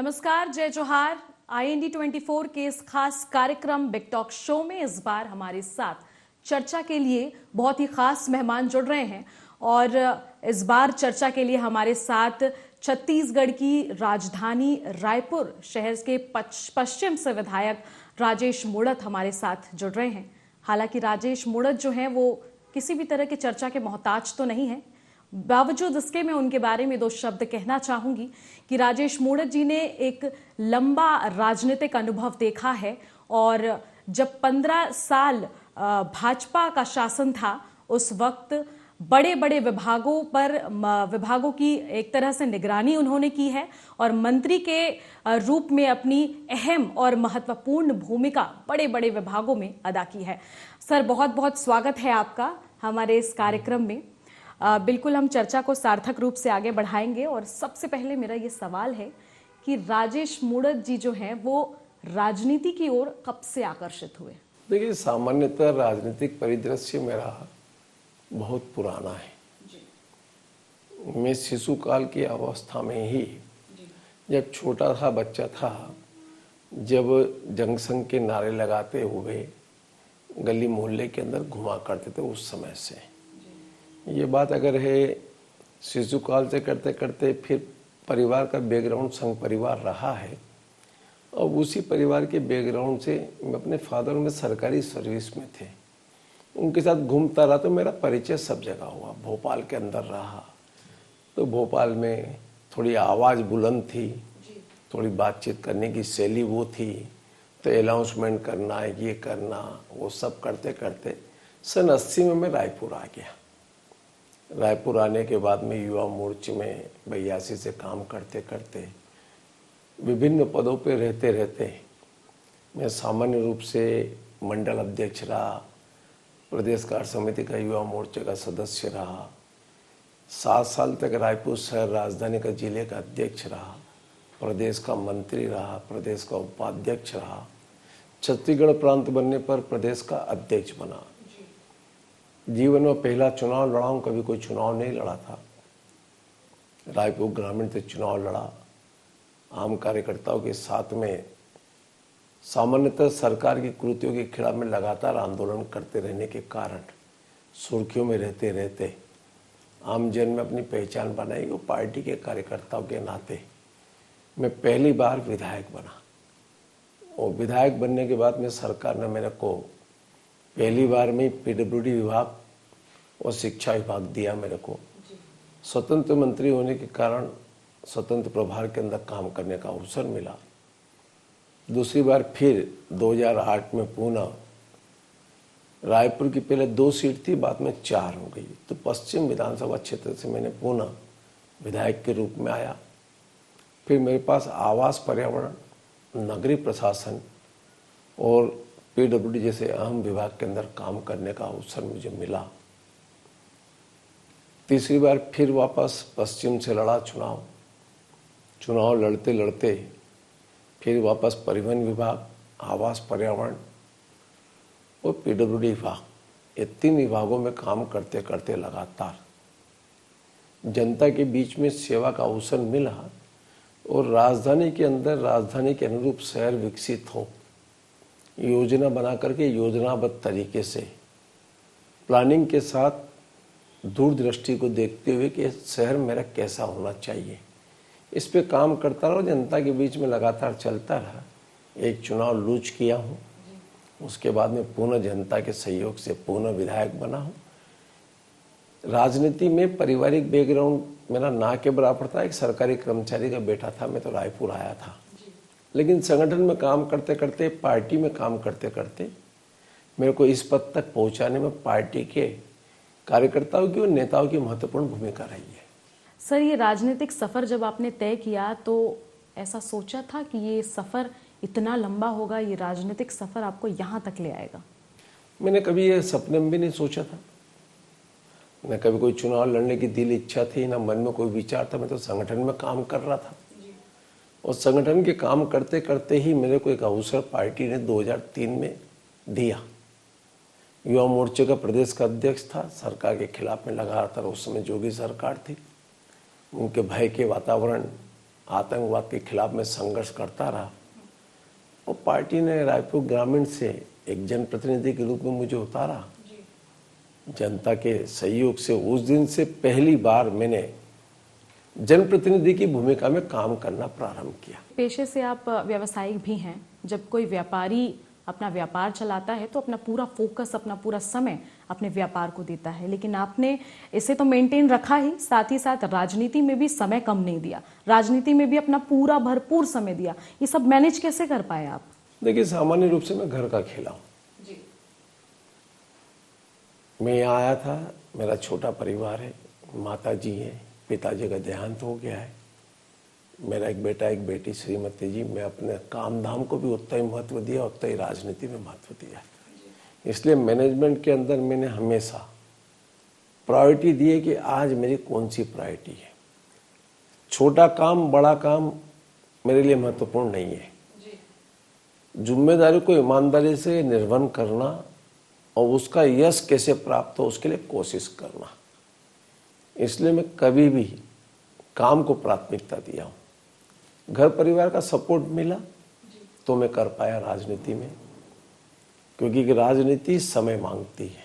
नमस्कार, जय जोहार। IND 24 के इस खास कार्यक्रम बिग टॉक शो में इस बार हमारे साथ चर्चा के लिए बहुत ही खास मेहमान जुड़ रहे हैं और इस बार चर्चा के लिए हमारे साथ छत्तीसगढ़ की राजधानी रायपुर शहर के पश्चिम से विधायक राजेश मूणत हमारे साथ जुड़ रहे हैं। हालांकि राजेश मूणत जो हैं वो किसी भी तरह की चर्चा के मोहताज तो नहीं है, बावजूद इसके मैं उनके बारे में दो शब्द कहना चाहूंगी कि राजेश मूणत जी ने एक लंबा राजनीतिक अनुभव देखा है और जब 15 साल भाजपा का शासन था उस वक्त बड़े बड़े विभागों की एक तरह से निगरानी उन्होंने की है और मंत्री के रूप में अपनी अहम और महत्वपूर्ण भूमिका बड़े बड़े विभागों में अदा की है। सर, बहुत बहुत स्वागत है आपका हमारे इस कार्यक्रम में। बिल्कुल हम चर्चा को सार्थक रूप से आगे बढ़ाएंगे और सबसे पहले मेरा ये सवाल है कि राजेश मूणत जी जो हैं वो राजनीति की ओर कब से आकर्षित हुए? देखिए, सामान्यतः राजनीतिक परिदृश्य मेरा बहुत पुराना है। मैं शिशु काल की अवस्था में ही जब छोटा था बच्चा था, जब जंक्शन के नारे लगाते हुए गली मोहल्ले के अंदर घुमा करते थे, उस समय से ये बात अगर है शिशु काल से करते करते फिर परिवार का बैकग्राउंड संघ परिवार रहा है और उसी परिवार के बैकग्राउंड से मैं अपने फादर में सरकारी सर्विस में थे, उनके साथ घूमता रहा तो मेरा परिचय सब जगह हुआ। भोपाल के अंदर रहा तो भोपाल में थोड़ी आवाज़ बुलंद थी, थोड़ी बातचीत करने की शैली वो थी, तो अनाउंसमेंट करना, ये करना, वो सब करते करते सन 80 में मैं रायपुर आ गया। रायपुर आने के बाद में युवा मोर्चे में 82 से काम करते करते विभिन्न पदों पे रहते रहते मैं सामान्य रूप से मंडल अध्यक्ष रहा, प्रदेश कार्य समिति का युवा मोर्चे का सदस्य रहा, 7 साल तक रायपुर शहर राजधानी का जिले का अध्यक्ष रहा, प्रदेश का मंत्री रहा, प्रदेश का उपाध्यक्ष रहा, छत्तीसगढ़ प्रांत बनने पर प्रदेश का अध्यक्ष बना। जीवन में पहला चुनाव लड़ा हूँ, कभी कोई चुनाव नहीं लड़ा था। रायपुर ग्रामीण से चुनाव लड़ा, आम कार्यकर्ताओं के साथ में सामान्यतः सरकार की कृतियों के खिलाफ में लगातार आंदोलन करते रहने के कारण सुर्खियों में रहते रहते आम जन में अपनी पहचान बनाई और पार्टी के कार्यकर्ताओं के नाते मैं पहली बार विधायक बना। और विधायक बनने के बाद में सरकार ने मेरे को पहली बार में PWD विभाग और शिक्षा विभाग दिया। मेरे को स्वतंत्र मंत्री होने के कारण स्वतंत्र प्रभार के अंदर काम करने का अवसर मिला। दूसरी बार फिर 2008 में पुनः रायपुर की पहले 2 सीट थी, बाद में 4 हो गई, तो पश्चिम विधानसभा क्षेत्र से मैंने पुनः विधायक के रूप में आया। फिर मेरे पास आवास, पर्यावरण, नगरीय प्रशासन और PWD जैसे अहम विभाग के अंदर काम करने का अवसर मुझे मिला। तीसरी बार फिर वापस पश्चिम से लड़ा चुनाव लड़ते लड़ते फिर वापस परिवहन विभाग, आवास, पर्यावरण और PWD विभाग, ये 3 विभागों में काम करते करते लगातार जनता के बीच में सेवा का अवसर मिला और राजधानी के अंदर राजधानी के अनुरूप शहर विकसित हो, योजना बना करके योजनाबद्ध तरीके से प्लानिंग के साथ दूरदृष्टि को देखते हुए कि शहर मेरा कैसा होना चाहिए, इस पे काम करता रहा। जनता के बीच में लगातार चलता रहा। एक चुनाव लूज किया हूँ, उसके बाद में पुनः जनता के सहयोग से पुनः विधायक बना हूँ। राजनीति में पारिवारिक बैकग्राउंड मेरा ना के बराबर था। एक सरकारी कर्मचारी का बेटा था, मैं तो रायपुर आया था, लेकिन संगठन में काम करते करते, पार्टी में काम करते करते मेरे को इस पद तक पहुंचाने में पार्टी के कार्यकर्ताओं की और नेताओं की महत्वपूर्ण भूमिका रही है। सर, ये राजनीतिक सफर जब आपने तय किया तो ऐसा सोचा था कि ये सफर इतना लंबा होगा, ये राजनीतिक सफर आपको यहाँ तक ले आएगा? मैंने कभी ये सपने में भी नहीं सोचा था, न कभी कोई चुनाव लड़ने की दिल इच्छा थी, न मन में कोई विचार था। मैं तो संगठन में काम कर रहा था और संगठन के काम करते करते ही मेरे को एक अवसर पार्टी ने 2003 में दिया। युवा मोर्चे का प्रदेश का अध्यक्ष था, सरकार के खिलाफ में लगातार उस समय जोगी सरकार थी, उनके भय के वातावरण आतंकवाद के खिलाफ मैं संघर्ष करता रहा और पार्टी ने रायपुर ग्रामीण से एक जनप्रतिनिधि के रूप में मुझे उतारा। जनता के सहयोग से उस दिन से पहली बार मैंने जनप्रतिनिधि की भूमिका में काम करना प्रारंभ किया। पेशे से आप व्यवसायिक भी हैं। जब कोई व्यापारी अपना व्यापार चलाता है तो अपना पूरा फोकस, अपना पूरा समय अपने व्यापार को देता है, लेकिन आपने इसे तो मेंटेन रखा ही, साथ ही साथ राजनीति में भी समय कम नहीं दिया, राजनीति में भी अपना पूरा भरपूर समय दिया। ये सब मैनेज कैसे कर पाए आप? देखिए, सामान्य रूप से मैं घर का खेला हूं। मैं यहाँ आया था, मेरा छोटा परिवार है, माता जी है, पिताजी का देहांत हो गया है, मेरा एक बेटा एक बेटी श्रीमती जी। मैं अपने काम धाम को भी उतना ही महत्व दिया, उतना ही राजनीति में महत्व दिया। इसलिए मैनेजमेंट के अंदर मैंने हमेशा प्रायोरिटी दी है कि आज मेरी कौन सी प्रायोरिटी है। छोटा काम बड़ा काम मेरे लिए महत्वपूर्ण नहीं है। जिम्मेदारी को ईमानदारी से निर्वहन करना और उसका यश कैसे प्राप्त हो उसके लिए कोशिश करना। इसलिए मैं कभी भी काम को प्राथमिकता दिया हूं। घर परिवार का सपोर्ट मिला तो मैं कर पाया राजनीति में, क्योंकि राजनीति समय मांगती है।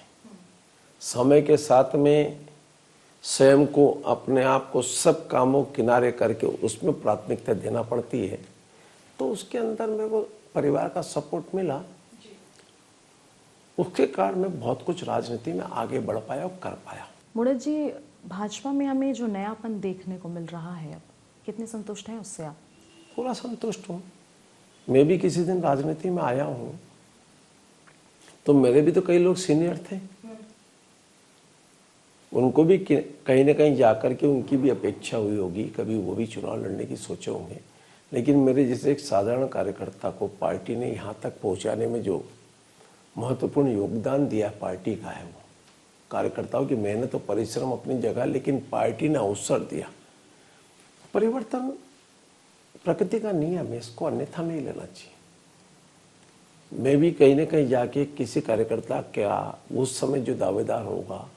समय के साथ में स्वयं को, अपने आप को सब कामों किनारे करके उसमें प्राथमिकता देना पड़ती है। तो उसके अंदर मेरे को परिवार का सपोर्ट मिला, उसके कारण मैं बहुत कुछ राजनीति में आगे बढ़ पाया और कर पाया। मुड़त जी, भाजपा में हमें जो नयापन देखने को मिल रहा है, अब कितने संतुष्ट हैं उससे आप? पूरा संतुष्ट हूँ। मैं भी किसी दिन राजनीति में आया हूँ तो मेरे भी तो कई लोग सीनियर थे, उनको भी कहीं ना कहीं जाकर के उनकी भी अपेक्षा हुई होगी, कभी वो भी चुनाव लड़ने की सोचे होंगे। लेकिन मेरे जैसे एक साधारण कार्यकर्ता को पार्टी ने यहाँ तक पहुँचाने में जो महत्वपूर्ण योगदान दिया पार्टी का है, वो कार्यकर्ताओं की मेहनत और परिश्रम अपनी जगह, लेकिन पार्टी ने अवसर दिया। परिवर्तन प्रकृति का नियम है, इसको अन्यथा नहीं लेना चाहिए। मैं भी कहीं ना कहीं जाके किसी कार्यकर्ता क्या उस समय जो दावेदार होगा,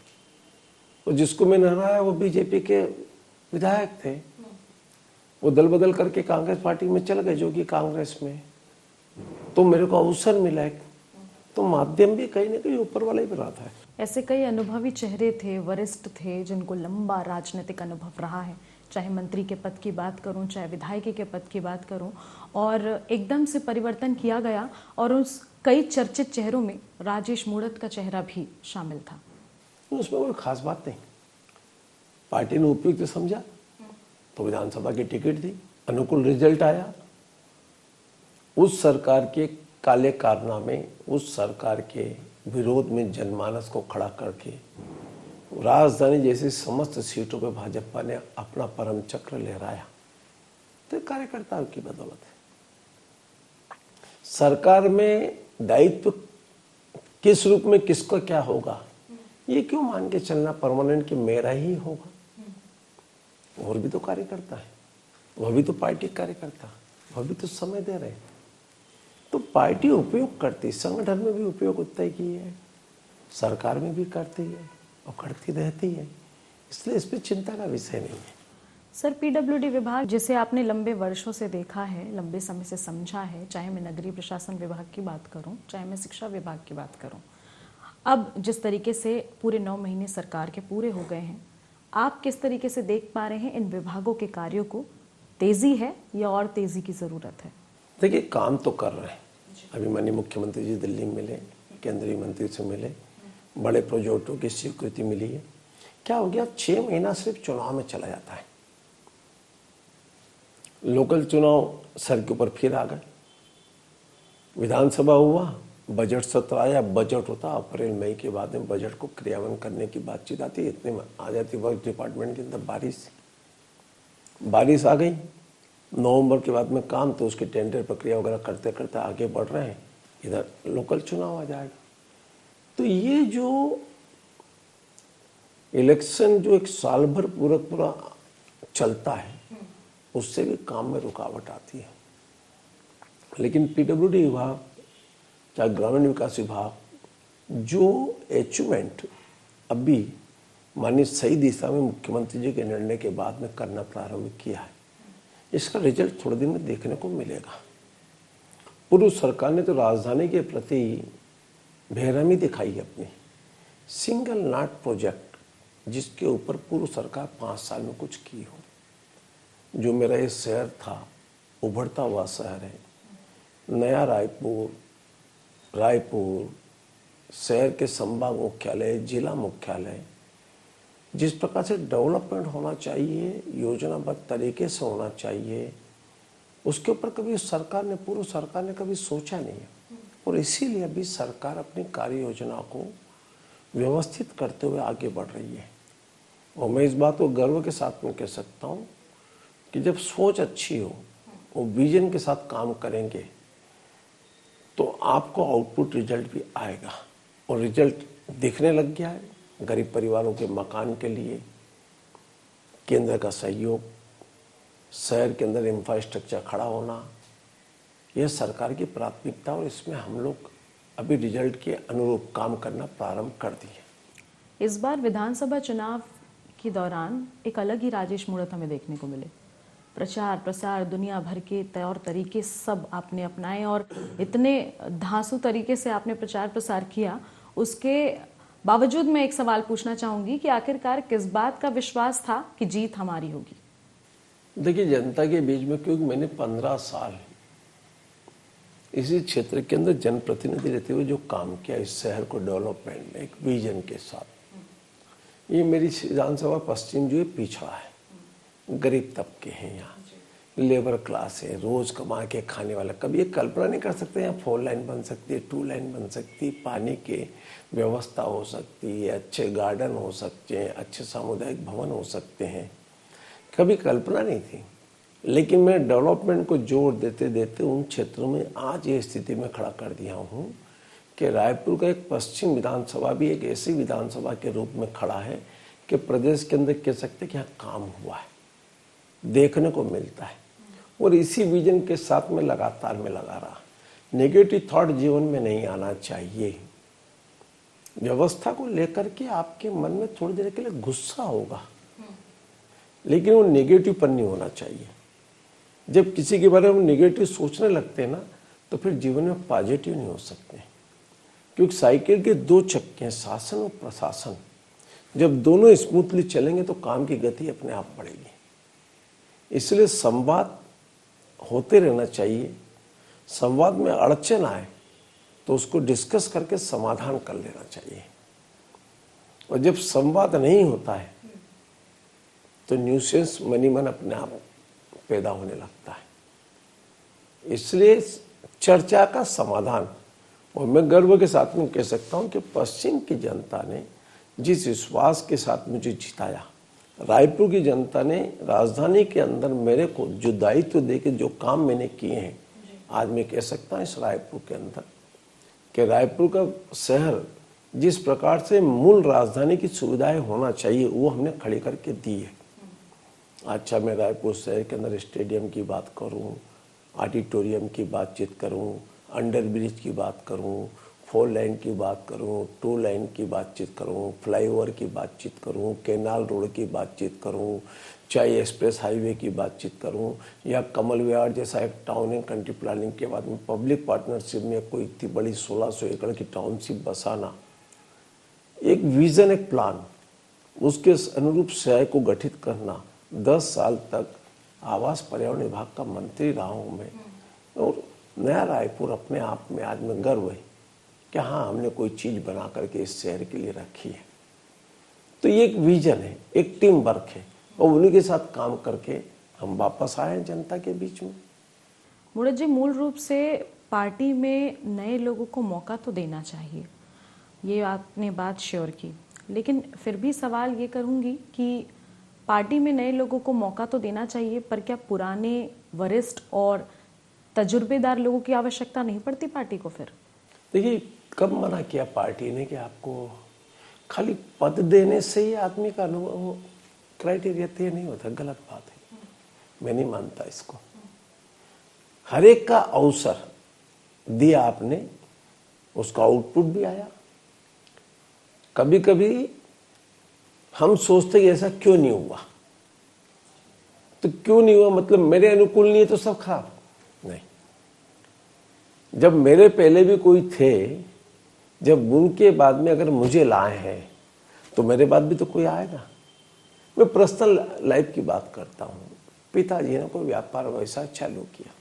और जिसको मैंने हराया वो बीजेपी के विधायक थे, वो दल बदल करके कांग्रेस पार्टी में चल गए, जो कि कांग्रेस में, तो मेरे को अवसर मिला है। तो माध्यम भी कहीं ना कहीं ऊपर वाला ही बनाता है। ऐसे कई अनुभवी चेहरे थे, वरिष्ठ थे, जिनको लंबा राजनीतिक अनुभव रहा है, चाहे मंत्री के पद की बात करूं, चाहे विधायक के पद की बात करूं, और एकदम से परिवर्तन किया गया और उस कई चर्चित चेहरों में राजेश मूणत का चेहरा भी शामिल था। उसमें कोई खास बात नहीं, पार्टी ने उपयुक्त समझा तो विधानसभा की टिकट दी, अनुकूल रिजल्ट आया। उस सरकार के काले कारनामे, उस सरकार के विरोध में जनमानस को खड़ा करके राजधानी जैसी समस्त सीटों पे भाजपा ने अपना परम चक्र लहराया। तो कार्यकर्ताओं की बदौलत है। सरकार में दायित्व किस रूप में किसको क्या होगा ये क्यों मान के चलना परमानेंट कि मेरा ही होगा। और भी तो कार्यकर्ता है, वह भी तो पार्टी कार्यकर्ता, वह भी तो समय दे रहे हैं। तो पार्टी उपयोग करती, संगठन में भी उपयोग उतना ही की है, सरकार में भी करती है और करती रहती है, इसलिए इस पर चिंता का विषय नहीं है। सर, पीडब्ल्यूडी विभाग जिसे आपने लंबे वर्षों से देखा है, लंबे समय से समझा है, चाहे मैं नगरीय प्रशासन विभाग की बात करूं, चाहे मैं शिक्षा विभाग की बात करूं, अब जिस तरीके से पूरे 9 महीने सरकार के पूरे हो गए हैं, आप किस तरीके से देख पा रहे हैं इन विभागों के कार्यों को? तेजी है या और तेजी की जरूरत है? देखिए, काम तो कर रहे हैं। अभी माननीय मुख्यमंत्री जी दिल्ली में मिले, केंद्रीय मंत्री से मिले, बड़े प्रोजेक्टों की स्वीकृति मिली है। क्या हो गया, 6 महीना सिर्फ चुनाव में चला जाता है। लोकल चुनाव सर के ऊपर फिर आ गए, विधानसभा हुआ, बजट सत्र आया, बजट होता अप्रैल मई के बाद में बजट को क्रियान्वयन करने की बातचीत आती है। इतने में आ जाती वर्क डिपार्टमेंट के अंदर बारिश आ गई। नवंबर के बाद में काम, तो उसकी टेंडर प्रक्रिया वगैरह करते करते आगे बढ़ रहे हैं, इधर लोकल चुनाव आ जाएगा। तो ये जो इलेक्शन जो एक साल भर पूरा चलता है, उससे भी काम में रुकावट आती है। लेकिन पीडब्ल्यूडी विभाग, चाहे ग्रामीण विकास विभाग, जो अचीवमेंट अभी मानिए सही दिशा में मुख्यमंत्री जी के निर्णय के बाद में करना प्रारंभ किया है, इसका रिजल्ट थोड़े दिन में देखने को मिलेगा। पूर्व सरकार ने तो राजधानी के प्रति बेरहमी दिखाई अपनी। सिंगल नाट प्रोजेक्ट जिसके ऊपर पूर्व सरकार 5 साल में कुछ की हो। जो मेरा ये शहर था, उभरता हुआ शहर है, नया रायपुर शहर के संभाग मुख्यालय, जिला मुख्यालय, जिस प्रकार से डेवलपमेंट होना चाहिए, योजनाबद्ध तरीके से होना चाहिए, उसके ऊपर कभी पूर्व सरकार ने कभी सोचा नहीं है। और इसीलिए अभी सरकार अपनी कार्य योजना को व्यवस्थित करते हुए आगे बढ़ रही है। और मैं इस बात को गर्व के साथ में कह सकता हूँ कि जब सोच अच्छी हो और विजन के साथ काम करेंगे तो आपको आउटपुट रिजल्ट भी आएगा। और रिजल्ट दिखने लग गया है। गरीब परिवारों के मकान के लिए केंद्र का सहयोग, शहर के अंदर इंफ्रास्ट्रक्चर खड़ा होना, यह सरकार की प्राथमिकता, और इसमें हम लोग अभी रिजल्ट के अनुरूप काम करना प्रारंभ कर दिए। इस बार विधानसभा चुनाव के दौरान एक अलग ही राजेश मूणत हमें देखने को मिले। प्रचार प्रसार दुनिया भर के तौर तरीके सब आपने अपनाए और इतने धांसू तरीके से आपने प्रचार प्रसार किया। उसके बावजूद मैं एक सवाल पूछना चाहूंगी कि आखिरकार किस बात का विश्वास था कि जीत हमारी होगी? देखिए, जनता के बीच में, क्योंकि मैंने 15 साल इसी क्षेत्र के अंदर जनप्रतिनिधि रहते हुए जो काम किया इस शहर को डेवलपमेंट में एक विजन के साथ। ये मेरी विधानसभा पश्चिम जो है पिछड़ा है, गरीब तबके हैं, यहाँ लेबर क्लास है, रोज कमा के खाने वाला। कभी ये कल्पना नहीं कर सकते यहाँ 4 लाइन बन सकती है, 2 लाइन बन सकती है, पानी की व्यवस्था हो सकती है, अच्छे गार्डन हो सकते हैं, अच्छे सामुदायिक भवन हो सकते हैं। कभी कल्पना नहीं थी। लेकिन मैं डेवलपमेंट को जोर देते देते उन क्षेत्रों में आज ये स्थिति में खड़ा कर दिया हूँ कि रायपुर का एक पश्चिम विधानसभा भी एक ऐसी विधानसभा के रूप में खड़ा है कि प्रदेश के अंदर कह सकते कि यहाँ काम हुआ है, देखने को मिलता है। और इसी विजन के साथ में लगातार में लगा रहा। नेगेटिव थॉट जीवन में नहीं आना चाहिए। व्यवस्था को लेकर के आपके मन में थोड़ी देर के लिए गुस्सा होगा, लेकिन वो नेगेटिव पर नहीं होना चाहिए। जब किसी के बारे में नेगेटिव सोचने लगते हैं ना, तो फिर जीवन में पॉजिटिव नहीं हो सकते। क्योंकि साइकिल के 2 चक्के हैं, शासन और प्रशासन। जब दोनों स्मूथली चलेंगे तो काम की गति अपने आप बढ़ेगी। इसलिए संवाद होते रहना चाहिए। संवाद में अड़चन आए तो उसको डिस्कस करके समाधान कर लेना चाहिए। और जब संवाद नहीं होता है तो न्यूसेंस मन अपने आप पैदा होने लगता है। इसलिए चर्चा का समाधान, और मैं गर्व के साथ में कह सकता हूं कि पश्चिम की जनता ने जिस विश्वास के साथ मुझे जिताया, रायपुर की जनता ने राजधानी के अंदर मेरे को जो दायित्व देके जो काम मैंने किए हैं, आज मैं कह सकता हूं इस रायपुर के अंदर कि रायपुर का शहर जिस प्रकार से मूल राजधानी की सुविधाएं होना चाहिए वो हमने खड़ी करके दी है। अच्छा, मैं रायपुर शहर के अंदर स्टेडियम की बात करूं, ऑडिटोरियम की बातचीत करूं, अंडर ब्रिज की बात करूं, 4 लाइन की बात करूं, 2 लाइन की बातचीत करूं, फ्लाईओवर की बातचीत करूं, कैनाल रोड की बातचीत करूं, चाहे एक्सप्रेस हाईवे की बातचीत करूं, या कमल विहार जैसा एक टाउन एंड कंट्री प्लानिंग के बाद में पब्लिक पार्टनरशिप में कोई इतनी बड़ी 1600 एकड़ की टाउनशिप बसाना, एक विजन, एक प्लान, उसके अनुरूप शहर को गठित करना। 10 साल तक आवास पर्यावरण विभाग का मंत्री रहा हूं मैं, और नया रायपुर अपने आप में आज में गर्व है कि हाँ, हमने कोई चीज बना करके इस शहर के लिए रखी है। तो ये एक विजन है, एक टीम वर्क है, और उन्हीं के साथ काम करके हम वापस आए हैं जनता के बीच में। मूणत जी, मूल रूप से पार्टी में नए लोगों को मौका तो देना चाहिए, ये आपने बात श्योर की, लेकिन फिर भी सवाल ये करूंगी कि पार्टी में नए लोगों को मौका तो देना चाहिए, पर क्या पुराने वरिष्ठ और तजुर्बेदार लोगों की आवश्यकता नहीं पड़ती पार्टी को? फिर देखिए, कब मना किया पार्टी ने कि आपको खाली पद देने से ही आदमी का अनुभव क्राइटेरिया तय नहीं होता? गलत बात है, मैं नहीं मानता इसको। हर एक का अवसर दिया आपने, उसका आउटपुट भी आया। कभी कभी हम सोचते कि ऐसा क्यों नहीं हुआ, तो क्यों नहीं हुआ, मतलब मेरे अनुकूल नहीं है तो सब खराब? नहीं। जब मेरे पहले भी कोई थे, जब उनके बाद में अगर मुझे लाए हैं तो मेरे बाद भी तो कोई आएगा। मैं पर्सनल लाइफ की बात करता हूं। पिताजी ने कोई व्यापार वैसा चालू किया,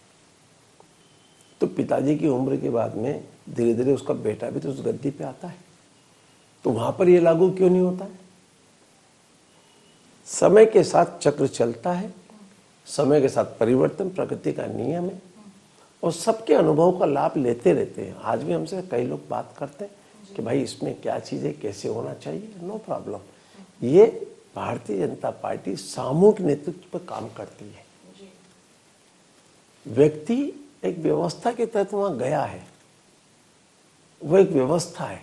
तो पिताजी की उम्र के बाद में धीरे धीरे उसका बेटा भी तो उस गद्दी पे आता है, तो वहां पर ये लागू क्यों नहीं होता है? समय के साथ चक्र चलता है, समय के साथ परिवर्तन प्रकृति का नियम है, और सबके अनुभव का लाभ लेते रहते हैं। आज भी हमसे कई लोग बात करते हैं कि भाई इसमें क्या चीज़ है, कैसे होना चाहिए। No problem. ये भारतीय जनता पार्टी सामूहिक नेतृत्व पर काम करती है। व्यक्ति एक व्यवस्था के तहत वहां गया है, वो एक व्यवस्था है।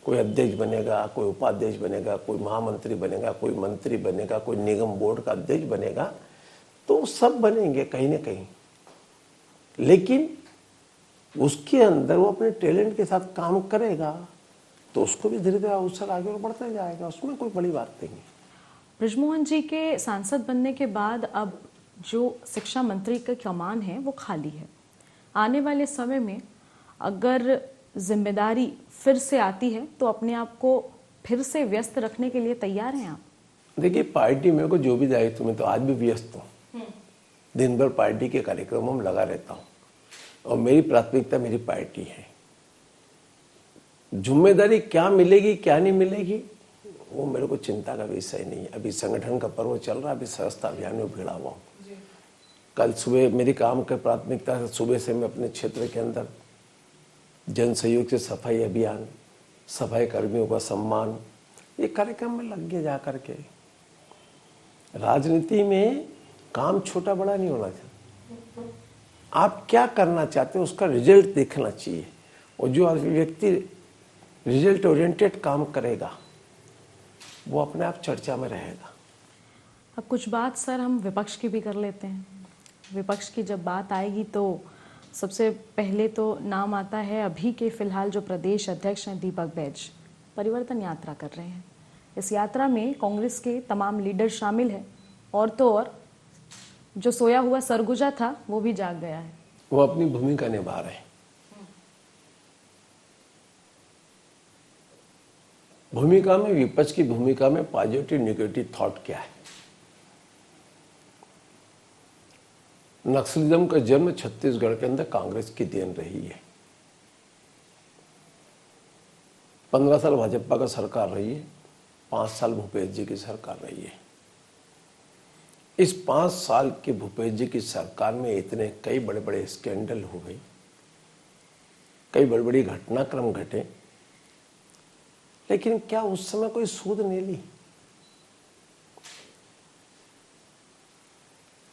कोई अध्यक्ष बनेगा, कोई उपाध्यक्ष बनेगा, कोई महामंत्री बनेगा, कोई मंत्री बनेगा, कोई निगम बोर्ड का अध्यक्ष बनेगा, तो सब बनेंगे कहीं ना कहीं, लेकिन उसके अंदर वो अपने टैलेंट के साथ काम करेगा तो उसको भी धीरे धीरे अवसर आगे और बढ़ता जाएगा। उसमें कोई बड़ी बात नहीं है। बृजमोहन जी के सांसद बनने के बाद अब जो शिक्षा मंत्री का कमान है वो खाली है। आने वाले समय में अगर जिम्मेदारी फिर से आती है तो अपने आप को फिर से व्यस्त रखने के लिए तैयार हैं आप? देखिए, पार्टी में को जो भी दायित्व में तो आज भी व्यस्त हूँ। दिन भर पार्टी के कार्यक्रमों में लगा रहता हूँ, और मेरी प्राथमिकता मेरी पार्टी है। जिम्मेदारी क्या मिलेगी क्या नहीं मिलेगी वो मेरे को चिंता का विषय नहीं है। अभी संगठन का पर्व चल रहा है, अभी सदस्यता अभियान में भिड़ा हुआ हूँ। कल सुबह मेरी काम की प्राथमिकता है, सुबह से मैं अपने क्षेत्र के अंदर जन सहयोग से सफाई अभियान, सफाई कर्मियों का सम्मान, ये कार्यक्रम में लग गया। जा करके राजनीति में काम छोटा बड़ा नहीं होना चाहिए। आप क्या करना चाहते हो उसका रिजल्ट देखना चाहिए, और जो व्यक्ति रिजल्ट ओरिएंटेड काम करेगा वो अपने आप चर्चा में रहेगा। अब कुछ बात सर हम विपक्ष की भी कर लेते हैं। विपक्ष की जब बात आएगी तो सबसे पहले तो नाम आता है अभी के फिलहाल जो प्रदेश अध्यक्ष हैं दीपक बैज, परिवर्तन यात्रा कर रहे हैं। इस यात्रा में कांग्रेस के तमाम लीडर शामिल हैं, और तो और जो सोया हुआ सरगुजा था वो भी जाग गया है। वो अपनी भूमिका निभा रहे हैं। भूमिका में, विपक्ष की भूमिका में पॉजिटिव नेगेटिव थॉट क्या है? नक्सलिज्म का जन्म छत्तीसगढ़ के अंदर कांग्रेस की देन रही है। 15 साल भाजपा का सरकार रही है, 5 साल भूपेश जी की सरकार रही है। इस 5 साल के भूपेश जी की सरकार में इतने कई बड़े बड़े स्कैंडल हो गए, कई बड़ी बड़ी घटनाक्रम घटे, लेकिन क्या उस समय कोई सूद नहीं ली?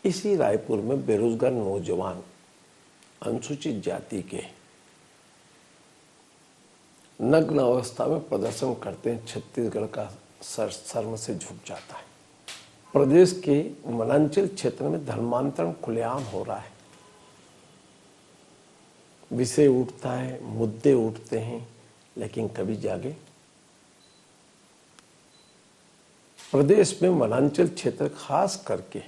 इसी रायपुर में बेरोजगार नौजवान अनुसूचित जाति के नग्न अवस्था में प्रदर्शन करते हैं, छत्तीसगढ़ का सर शर्म से झुक जाता है। प्रदेश के वनांचल क्षेत्र में धर्मांतरण खुलेआम हो रहा है। विषय उठता है, मुद्दे उठते हैं, लेकिन कभी जागे? प्रदेश में वनांचल क्षेत्र खास करके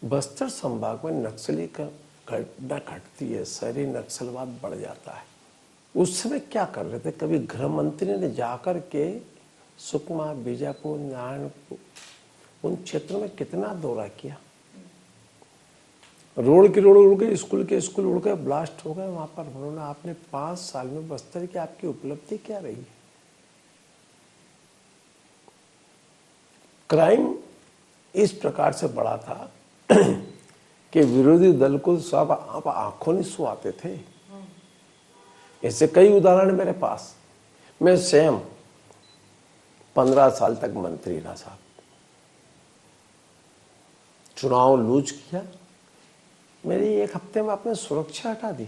बस्तर संभाग में नक्सली का घटना घटती है, शहरी नक्सलवाद बढ़ जाता है। उस समय क्या कर रहे थे? कभी गृह मंत्री ने जाकर के सुकमा, बीजापुर, नारायणपुर उन क्षेत्रों में कितना दौरा किया? रोड की रोड उड़ गए, स्कूल के स्कूल उड़ गए, ब्लास्ट हो गए वहां पर। उन्होंने आपने 5 साल में बस्तर की आपकी उपलब्धि क्या रही है? क्राइम इस प्रकार से बढ़ा था कि विरोधी दल को सब आप आंखों नहीं सुहाते थे। ऐसे कई उदाहरण मेरे पास। मैं स्वयं 15 साल तक मंत्री रहा साहब, चुनाव लूज किया, मेरी 1 हफ्ते में आपने सुरक्षा हटा दी।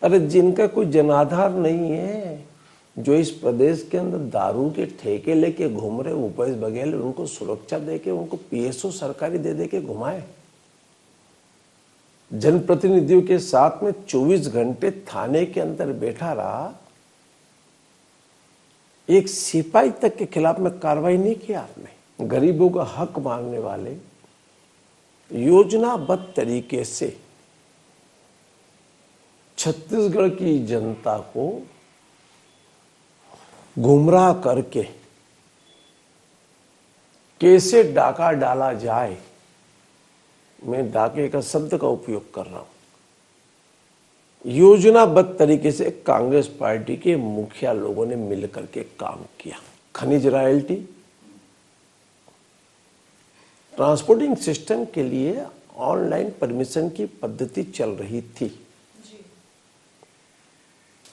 अरे जिनका कोई जनाधार नहीं है, जो इस प्रदेश के अंदर दारू के ठेके लेके घूम रहे भूपेश बघेल, उनको सुरक्षा देके, उनको पीएसओ सरकारी दे के घुमाए। जनप्रतिनिधियों के साथ में 24 घंटे थाने के अंदर बैठा रहा, एक सिपाही तक के खिलाफ में कार्रवाई नहीं किया आपने। गरीबों का हक मांगने वाले योजनाबद्ध तरीके से छत्तीसगढ़ की जनता को गुमराह करके कैसे डाका डाला जाए, मैं डाके का शब्द का उपयोग कर रहा हूं, योजनाबद्ध तरीके से कांग्रेस पार्टी के मुखिया लोगों ने मिलकर के काम किया। खनिज रॉयल्टी, ट्रांसपोर्टिंग सिस्टम के लिए ऑनलाइन परमिशन की पद्धति चल रही थी।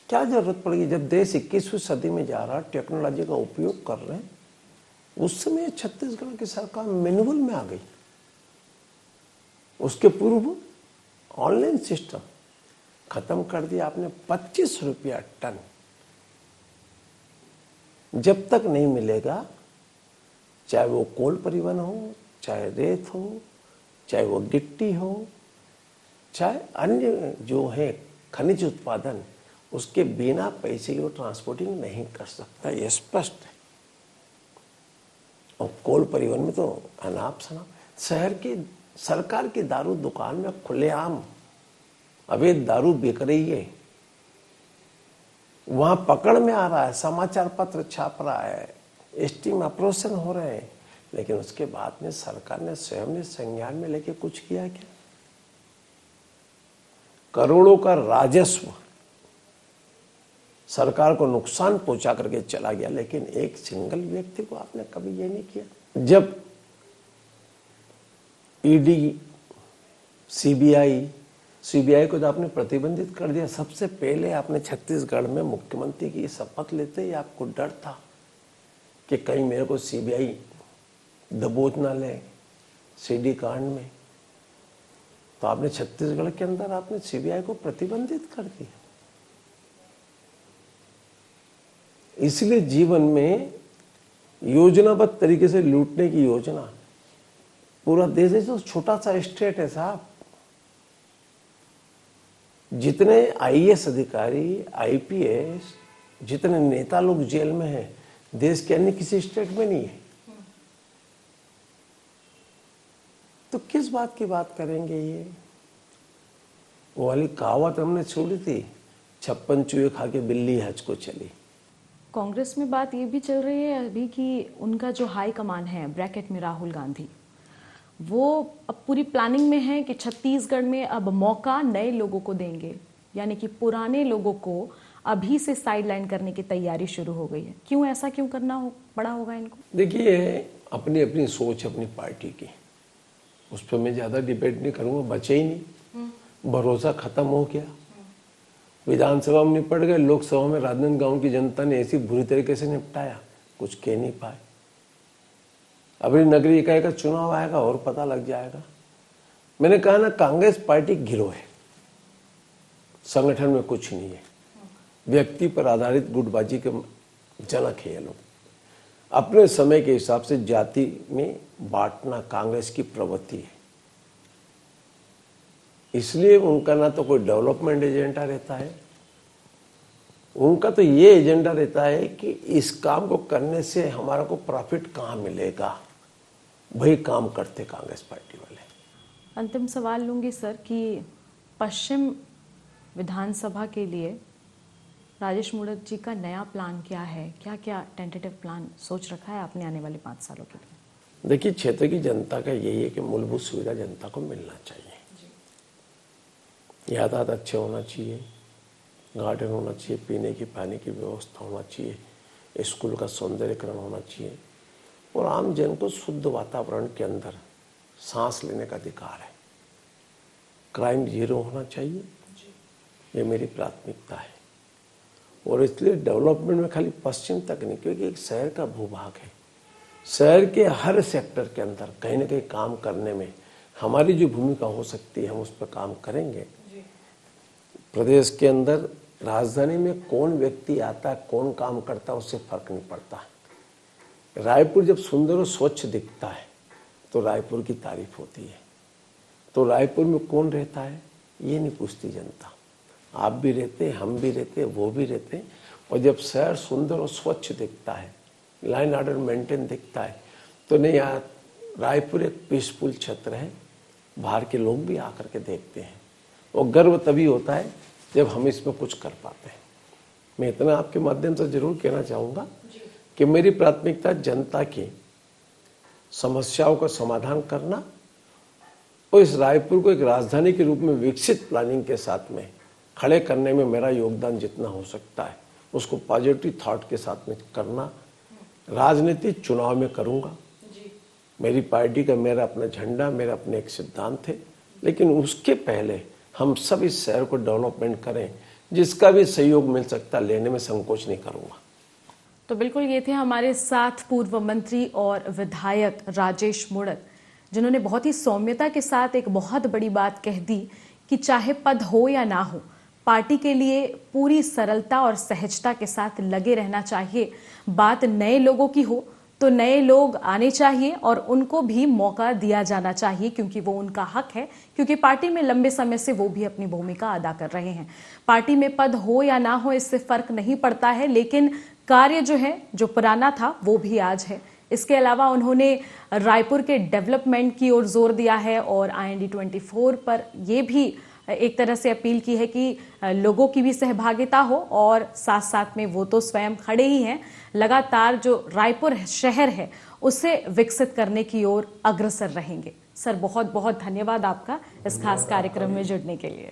क्या जरूरत पड़ेगी जब देश 21वीं सदी में जा रहा, टेक्नोलॉजी का उपयोग कर रहे हैं, उस समय छत्तीसगढ़ की सरकार मैनुअल में आ गई। उसके पूर्व ऑनलाइन सिस्टम खत्म कर दिया आपने। 25 रुपया टन जब तक नहीं मिलेगा, चाहे वो कोल परिवहन हो, चाहे रेत हो, चाहे वो गिट्टी हो, चाहे अन्य जो है खनिज उत्पादन, उसके बिना पैसे की वो ट्रांसपोर्टिंग नहीं कर सकता, ये स्पष्ट है। और कोल परिवहन में तो अनाप शनाप शहर की सरकार की दारू दुकान में खुलेआम अवैध दारू बिक रही है, वहां पकड़ में आ रहा है, समाचार पत्र छाप रहा है, स्टिंग ऑपरेशन हो रहे हैं, लेकिन उसके बाद में सरकार ने स्वयं ने संज्ञान में लेके कुछ किया क्या? करोड़ों का राजस्व सरकार को नुकसान पहुंचा करके चला गया, लेकिन एक सिंगल व्यक्ति को आपने कभी ये नहीं किया। जब ईडी, सीबीआई को तो आपने प्रतिबंधित कर दिया, सबसे पहले आपने छत्तीसगढ़ में मुख्यमंत्री की शपथ लेते ही आपको डर था कि कहीं मेरे को सीबीआई दबोच ना ले सीडी कांड में, तो आपने छत्तीसगढ़ के अंदर आपने सीबीआई को प्रतिबंधित कर दिया। इसलिए जीवन में योजनाबद्ध तरीके से लूटने की योजना, पूरा देश है तो छोटा सा स्टेट है साहब, जितने आईएएस अधिकारी, आईपीएस, जितने नेता लोग जेल में हैं, देश के अन्य किसी स्टेट में नहीं है। तो किस बात की बात करेंगे ये? वो वाली कहावत हमने छोड़ी थी, 56 चूहे खा के बिल्ली हज को चली। कांग्रेस में बात ये भी चल रही है अभी कि उनका जो हाई कमान है, ब्रैकेट में राहुल गांधी, वो अब पूरी प्लानिंग में है कि छत्तीसगढ़ में अब मौका नए लोगों को देंगे, यानी कि पुराने लोगों को अभी से साइडलाइन करने की तैयारी शुरू हो गई है। क्यों ऐसा क्यों करना पड़ा होगा इनको? देखिए, अपनी अपनी सोच अपनी पार्टी की, उस पर मैं ज्यादा डिबेट नहीं करूंगा, बचे ही नहीं, भरोसा खत्म हो गया। विधानसभा में निपट गए, लोकसभा में राजनांदगांव की जनता ने ऐसी बुरी तरीके से निपटाया, कुछ कह नहीं पाए। अभी नगरीय इकाई का चुनाव आएगा और पता लग जाएगा। मैंने कहा ना, कांग्रेस पार्टी गिरोह है, संगठन में कुछ नहीं है, व्यक्ति पर आधारित गुटबाजी के जनक है ये लोग। अपने समय के हिसाब से जाति में बांटना कांग्रेस की प्रवृत्ति है, इसलिए उनका ना तो कोई डेवलपमेंट एजेंडा रहता है, उनका तो ये एजेंडा रहता है कि इस काम को करने से हमारा को प्रॉफिट कहाँ मिलेगा, वही काम करते कांग्रेस पार्टी वाले। अंतिम सवाल लूंगी सर कि पश्चिम विधानसभा के लिए राजेश मूणत जी का नया प्लान क्या है? क्या क्या टेंटेटिव प्लान सोच रखा है आपने आने वाले 5 सालों के लिए? देखिए, क्षेत्र की जनता का यही है कि मूलभूत सुविधा जनता को मिलना चाहिए। यातायात अच्छे होना चाहिए, गार्डन होना चाहिए, पीने की पानी की व्यवस्था होना चाहिए, स्कूल का सौंदर्यकरण होना चाहिए, और आम जन को शुद्ध वातावरण के अंदर सांस लेने का अधिकार है। क्राइम जीरो होना चाहिए, ये मेरी प्राथमिकता है। और इसलिए डेवलपमेंट में खाली पश्चिम तक नहीं, क्योंकि एक शहर का भूभाग है, शहर के हर सेक्टर के अंदर कहीं ना कहीं काम करने में हमारी जो भूमिका हो सकती है, हम उस पर काम करेंगे। प्रदेश के अंदर राजधानी में कौन व्यक्ति आता है, कौन काम करता है, उससे फर्क नहीं पड़ता। रायपुर जब सुंदर और स्वच्छ दिखता है तो रायपुर की तारीफ होती है। तो रायपुर में कौन रहता है ये नहीं पूछती जनता। आप भी रहते, हम भी रहते, वो भी रहते। और जब शहर सुंदर और स्वच्छ दिखता है, लाइन ऑर्डर मेंटेन दिखता है, तो नहीं यार, रायपुर एक पीसफुल क्षेत्र है, बाहर के लोग भी आकर के देखते हैं और गर्व तभी होता है जब हम इसमें कुछ कर पाते हैं। मैं इतना आपके माध्यम से जरूर कहना चाहूँगा कि मेरी प्राथमिकता जनता की समस्याओं का समाधान करना और इस रायपुर को एक राजधानी के रूप में विकसित प्लानिंग के साथ में खड़े करने में मेरा योगदान जितना हो सकता है उसको पॉजिटिव थॉट के साथ में करना। राजनीति चुनाव में करूँगा, मेरी पार्टी का मेरा अपना झंडा, मेरा अपने एक सिद्धांत है, लेकिन उसके पहले हम सब इस शहर को डेवलपमेंट करें, जिसका भी सहयोग मिल सकता लेने में संकोच नहीं करूँगा। तो बिल्कुल ये थे हमारे साथ पूर्व मंत्री और विधायक राजेश मूणत, जिन्होंने बहुत ही सौम्यता के साथ एक बहुत बड़ी बात कह दी कि चाहे पद हो या ना हो, पार्टी के लिए पूरी सरलता और सहजता के साथ लगे रहना चाहिए। बात नए लोगों की हो तो नए लोग आने चाहिए और उनको भी मौका दिया जाना चाहिए, क्योंकि वो उनका हक है, क्योंकि पार्टी में लंबे समय से वो भी अपनी भूमिका अदा कर रहे हैं। पार्टी में पद हो या ना हो इससे फर्क नहीं पड़ता है, लेकिन कार्य जो है, जो पुराना था वो भी आज है। इसके अलावा उन्होंने रायपुर के डेवलपमेंट की ओर जोर दिया है और IND24 पर ये भी एक तरह से अपील की है कि लोगों की भी सहभागिता हो और साथ साथ में वो तो स्वयं खड़े ही हैं, लगातार जो रायपुर शहर है उसे विकसित करने की ओर अग्रसर रहेंगे। सर, बहुत बहुत धन्यवाद आपका इस खास कार्यक्रम में जुड़ने के लिए।